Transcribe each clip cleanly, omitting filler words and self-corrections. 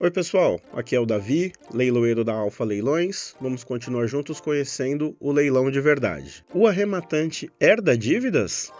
Oi pessoal, aqui é o Davi, leiloeiro da Alfa Leilões. Vamos continuar juntos conhecendo o leilão de verdade. O arrematante herda dívidas?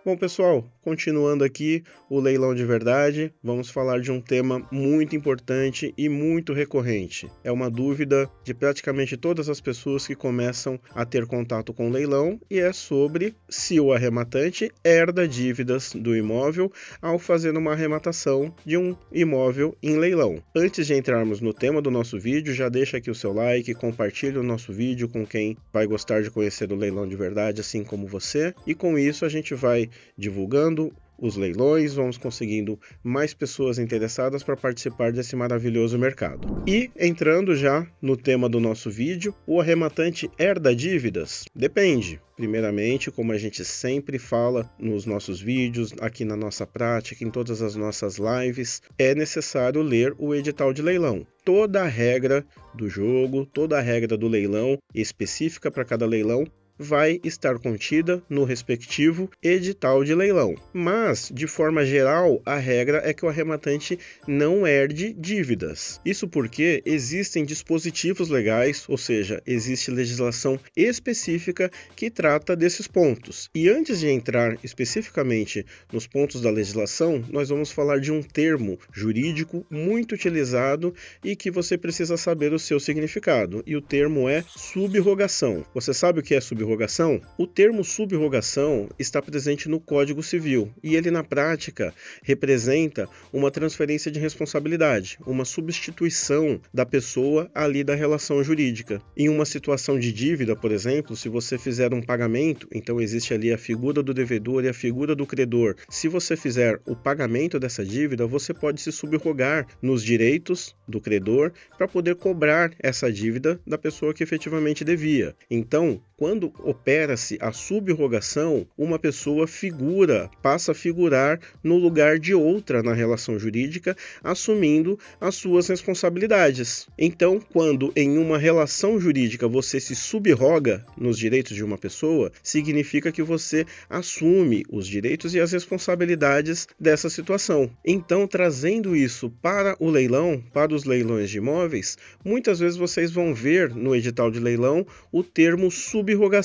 Bom pessoal, continuando aqui o leilão de verdade, vamos falar de um tema muito importante e muito recorrente. É uma dúvida de praticamente todas as pessoas que começam a ter contato com o leilão e é sobre se o arrematante herda dívidas do imóvel ao fazer uma arrematação de um imóvel em leilão. Antes de entrarmos no tema do nosso vídeo, já deixa aqui o seu like, compartilhe o nosso vídeo com quem vai gostar de conhecer o leilão de verdade, assim como você, e com isso a gente vai divulgando os leilões, vamos conseguindo mais pessoas interessadas para participar desse maravilhoso mercado. E entrando já no tema do nosso vídeo, o arrematante herda dívidas? Depende. Primeiramente, como a gente sempre fala nos nossos vídeos, aqui na nossa prática, em todas as nossas lives, é necessário ler o edital de leilão. Toda a regra do jogo, toda a regra do leilão, específica para cada leilão, vai estar contida no respectivo edital de leilão. Mas, de forma geral, a regra é que o arrematante não herde dívidas. Isso porque existem dispositivos legais, ou seja, existe legislação específica que trata desses pontos. E antes de entrar especificamente nos pontos da legislação, nós vamos falar de um termo jurídico muito utilizado e que você precisa saber o seu significado. E o termo é subrogação. Você sabe o que é subrogação? O termo subrogação está presente no Código Civil e ele, na prática, representa uma transferência de responsabilidade, uma substituição da pessoa ali da relação jurídica. Em uma situação de dívida, por exemplo, se você fizer um pagamento, então existe ali a figura do devedor e a figura do credor. Se você fizer o pagamento dessa dívida, você pode se subrogar nos direitos do credor para poder cobrar essa dívida da pessoa que efetivamente devia. Então, quando opera-se a subrogação, uma pessoa passa a figurar no lugar de outra na relação jurídica, assumindo as suas responsabilidades. Então, quando em uma relação jurídica você se subroga nos direitos de uma pessoa, significa que você assume os direitos e as responsabilidades dessa situação. Então, trazendo isso para o leilão, para os leilões de imóveis, muitas vezes vocês vão ver no edital de leilão o termo subrogação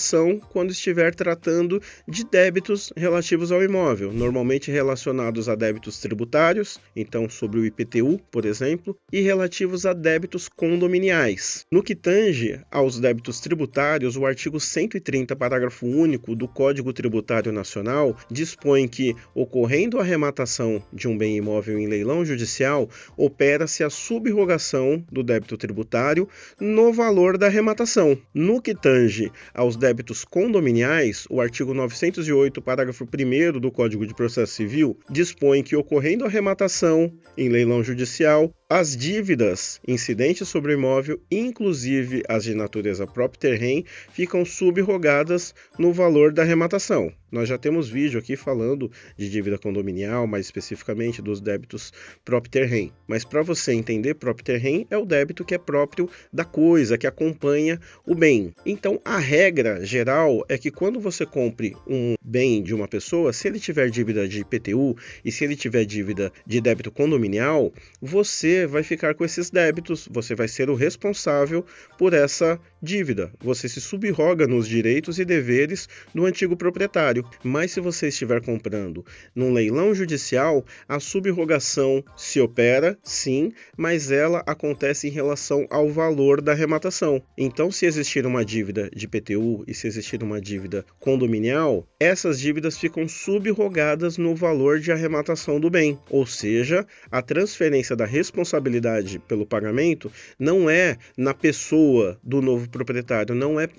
quando estiver tratando de débitos relativos ao imóvel, normalmente relacionados a débitos tributários, então sobre o IPTU, por exemplo, e relativos a débitos condominiais. No que tange aos débitos tributários, o artigo 130, parágrafo único do Código Tributário Nacional dispõe que, ocorrendo a arrematação de um bem imóvel em leilão judicial, opera-se a subrogação do débito tributário no valor da arrematação. No que tange aos débitos condominiais, o artigo 908, parágrafo 1º do Código de Processo Civil, dispõe que, ocorrendo a arrematação em leilão judicial, as dívidas incidentes sobre o imóvel, inclusive as de natureza propter rem, ficam subrogadas no valor da arrematação. Nós já temos vídeo aqui falando de dívida condominial, mais especificamente dos débitos propter rem. Mas para você entender, propter rem é o débito que é próprio da coisa, que acompanha o bem. Então, a regra geral é que quando você compre um bem de uma pessoa, se ele tiver dívida de IPTU e se ele tiver dívida de débito condominial, você vai ficar com esses débitos, você vai ser o responsável por essa dívida. Você se subroga nos direitos e deveres do antigo proprietário. Mas se você estiver comprando num leilão judicial, a subrogação se opera, sim, mas ela acontece em relação ao valor da arrematação. Então, se existir uma dívida de IPTU e se existir uma dívida condominial, essas dívidas ficam subrogadas no valor de arrematação do bem. Ou seja, a transferência da responsabilidade pelo pagamento não é na pessoa do novo proprietário,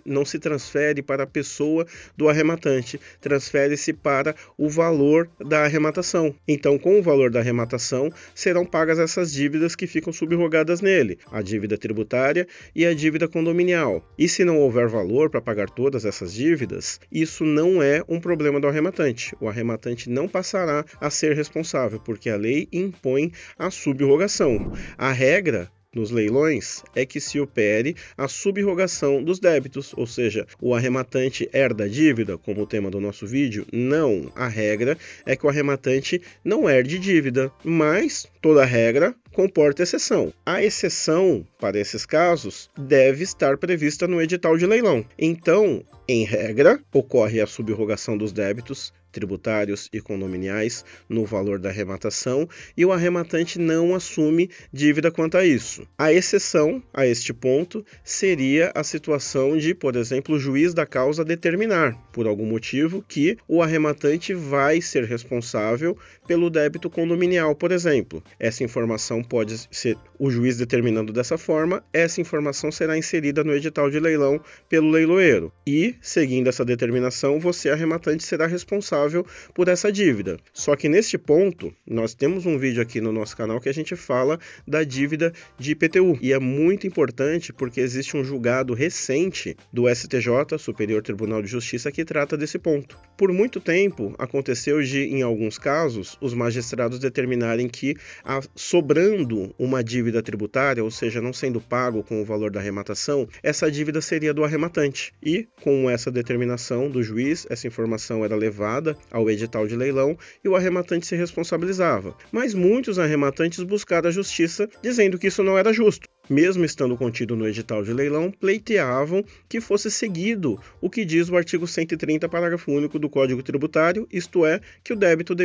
não se transfere para a pessoa do arrematante, transfere-se para o valor da arrematação. Então, com o valor da arrematação, serão pagas essas dívidas que ficam subrogadas nele, a dívida tributária e a dívida condominial. E se não houver valor para pagar todas essas dívidas, isso não é um problema do arrematante. O arrematante não passará a ser responsável, porque a lei impõe a subrogação. A regra nos leilões é que se opere a sub-rogação dos débitos, ou seja, o arrematante herda a dívida, como o tema do nosso vídeo? Não, a regra é que o arrematante não herde dívida, mas toda regra comporta exceção. A exceção para esses casos deve estar prevista no edital de leilão. Então, em regra, ocorre a sub-rogação dos débitos tributários e condominiais no valor da arrematação e o arrematante não assume dívida quanto a isso. A exceção a este ponto seria a situação de, por exemplo, o juiz da causa determinar, por algum motivo, que o arrematante vai ser responsável pelo débito condominial, por exemplo. Essa informação pode ser o juiz determinando dessa forma, essa informação será inserida no edital de leilão pelo leiloeiro e, seguindo essa determinação, você, arrematante, será responsável por essa dívida. Só que neste ponto, nós temos um vídeo aqui no nosso canal que a gente fala da dívida de IPTU. E é muito importante porque existe um julgado recente do STJ, Superior Tribunal de Justiça, que trata desse ponto. Por muito tempo, aconteceu de, em alguns casos, os magistrados determinarem que, sobrando uma dívida tributária, ou seja, não sendo pago com o valor da arrematação, essa dívida seria do arrematante. E, com essa determinação do juiz, essa informação era levada ao edital de leilão e o arrematante se responsabilizava. Mas muitos arrematantes buscaram a justiça dizendo que isso não era justo. Mesmo estando contido no edital de leilão, pleiteavam que fosse seguido o que diz o artigo 130, parágrafo único do Código Tributário, isto é, que o débito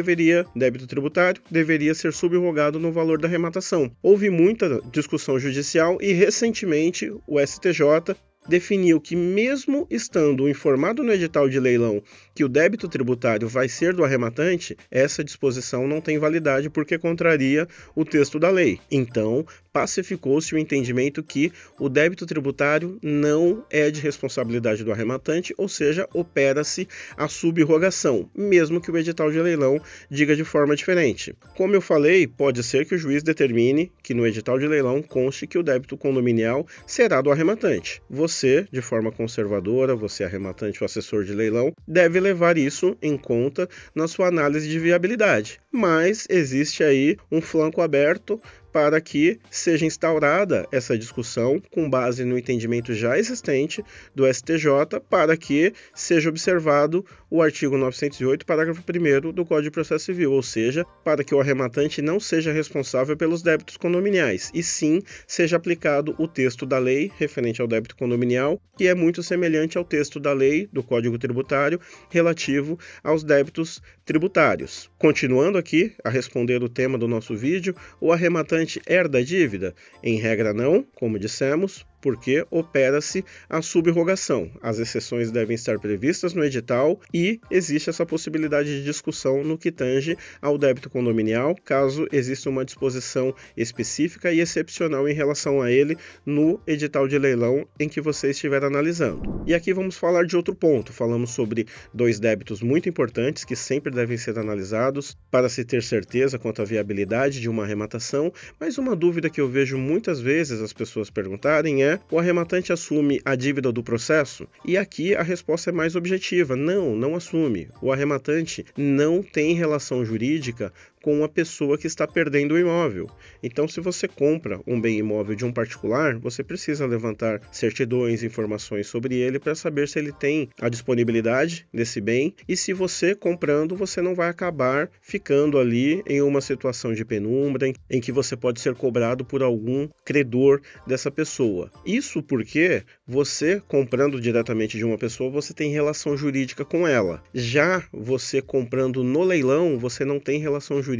tributário deveria ser subrogado no valor da arrematação. Houve muita discussão judicial e, recentemente, o STJ definiu que, mesmo estando informado no edital de leilão que o débito tributário vai ser do arrematante, essa disposição não tem validade porque contraria o texto da lei. Então, pacificou-se o entendimento que o débito tributário não é de responsabilidade do arrematante, ou seja, opera-se a sub-rogação, mesmo que o edital de leilão diga de forma diferente. Como eu falei, pode ser que o juiz determine que no edital de leilão conste que o débito condominial será do arrematante. Você, de forma conservadora, você arrematante ou assessor de leilão, deve levar isso em conta na sua análise de viabilidade. Mas existe aí um flanco aberto para que seja instaurada essa discussão com base no entendimento já existente do STJ, para que seja observado o artigo 908, parágrafo 1º do Código de Processo Civil, ou seja, para que o arrematante não seja responsável pelos débitos condominiais, e sim seja aplicado o texto da lei referente ao débito condominial, que é muito semelhante ao texto da lei do Código Tributário relativo aos débitos tributários. Continuando aqui a responder o tema do nosso vídeo, o arrematante herda a dívida? Em regra não, como dissemos, porque opera-se a sub-rogação. As exceções devem estar previstas no edital e existe essa possibilidade de discussão no que tange ao débito condominial, caso exista uma disposição específica e excepcional em relação a ele no edital de leilão em que você estiver analisando. E aqui vamos falar de outro ponto. Falamos sobre dois débitos muito importantes que sempre devem ser analisados para se ter certeza quanto à viabilidade de uma arrematação, mas uma dúvida que eu vejo muitas vezes as pessoas perguntarem é: o arrematante assume a dívida do processo? E aqui a resposta é mais objetiva: não assume. O arrematante não tem relação jurídica com a pessoa que está perdendo o imóvel. Então, se você compra um bem imóvel de um particular, você precisa levantar certidões, informações sobre ele para saber se ele tem a disponibilidade desse bem, e se você comprando, você não vai acabar ficando ali em uma situação de penumbra em que você pode ser cobrado por algum credor dessa pessoa. Isso porque você, comprando diretamente de uma pessoa, você tem relação jurídica com ela. Já você comprando no leilão, você não tem relação jurídica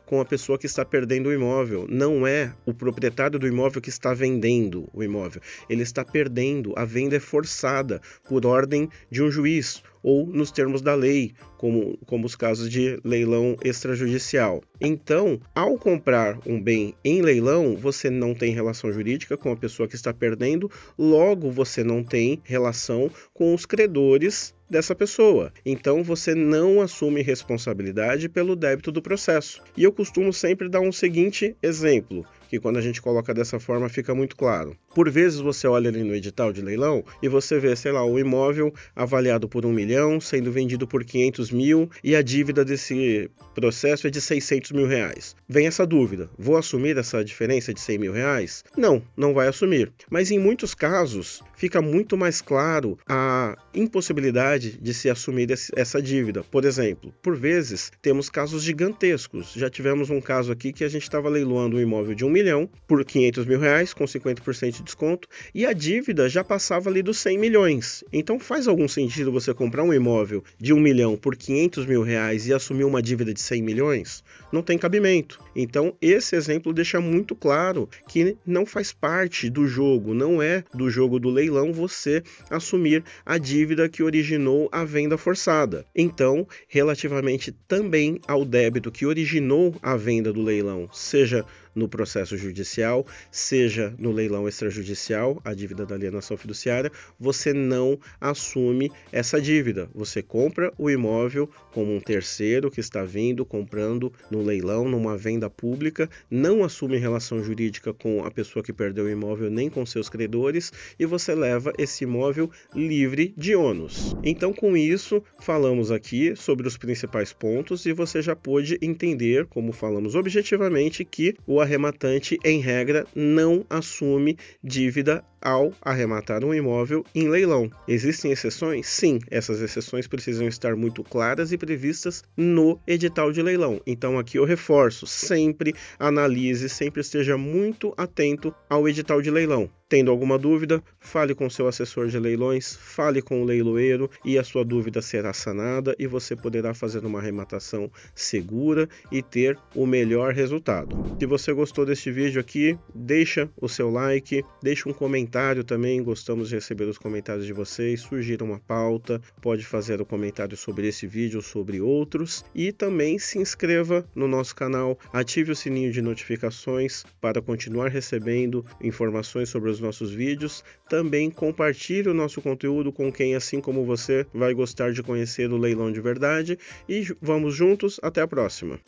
com a pessoa que está perdendo o imóvel. Não é o proprietário do imóvel que está vendendo o imóvel. Ele está perdendo. A venda é forçada por ordem de um juiz ou nos termos da lei, como os casos de leilão extrajudicial. Então, ao comprar um bem em leilão, você não tem relação jurídica com a pessoa que está perdendo, logo você não tem relação com os credores dessa pessoa. Então, você não assume responsabilidade pelo débito do processo. E eu costumo sempre dar um seguinte exemplo, que quando a gente coloca dessa forma fica muito claro. Por vezes você olha ali no edital de leilão e você vê, sei lá, o imóvel avaliado por 1 milhão, sendo vendido por 500 mil e a dívida desse processo é de 600 mil reais. Vem essa dúvida, vou assumir essa diferença de 100 mil reais? Não, não vai assumir. Mas em muitos casos fica muito mais claro a impossibilidade de se assumir essa dívida. Por exemplo, por vezes temos casos gigantescos. Já tivemos um caso aqui que a gente estava leiloando um imóvel de 1 milhão por 500 mil reais, com 50% de desconto, e a dívida já passava ali dos 100 milhões. Então faz algum sentido você comprar um imóvel de 1 milhão por 500 mil reais e assumir uma dívida de 100 milhões? Não tem cabimento. Então esse exemplo deixa muito claro que não faz parte do jogo, não é do jogo do leilão você assumir a dívida que originou a venda forçada. Então, relativamente também ao débito que originou a venda do leilão, seja no processo judicial, seja no leilão extrajudicial, a dívida da alienação fiduciária, você não assume essa dívida. Você compra o imóvel como um terceiro que está vindo, comprando no leilão, numa venda pública, não assume relação jurídica com a pessoa que perdeu o imóvel nem com seus credores e você leva esse imóvel livre de ônus. Então, com isso, falamos aqui sobre os principais pontos e você já pôde entender, como falamos objetivamente, que o arrematante, em regra, não assume dívida ao arrematar um imóvel em leilão. Existem exceções? Sim, essas exceções precisam estar muito claras e previstas no edital de leilão. Então aqui eu reforço, sempre analise, sempre esteja muito atento ao edital de leilão. Tendo alguma dúvida, fale com seu assessor de leilões, fale com o leiloeiro e a sua dúvida será sanada e você poderá fazer uma arrematação segura e ter o melhor resultado. Se você gostou deste vídeo aqui, deixa o seu like, deixa um comentário também, gostamos de receber os comentários de vocês, sugira uma pauta, pode fazer o comentário sobre esse vídeo ou sobre outros e também se inscreva no nosso canal, ative o sininho de notificações para continuar recebendo informações sobre os nossos vídeos, também compartilhe o nosso conteúdo com quem, assim como você, vai gostar de conhecer o leilão de verdade e vamos juntos, até a próxima!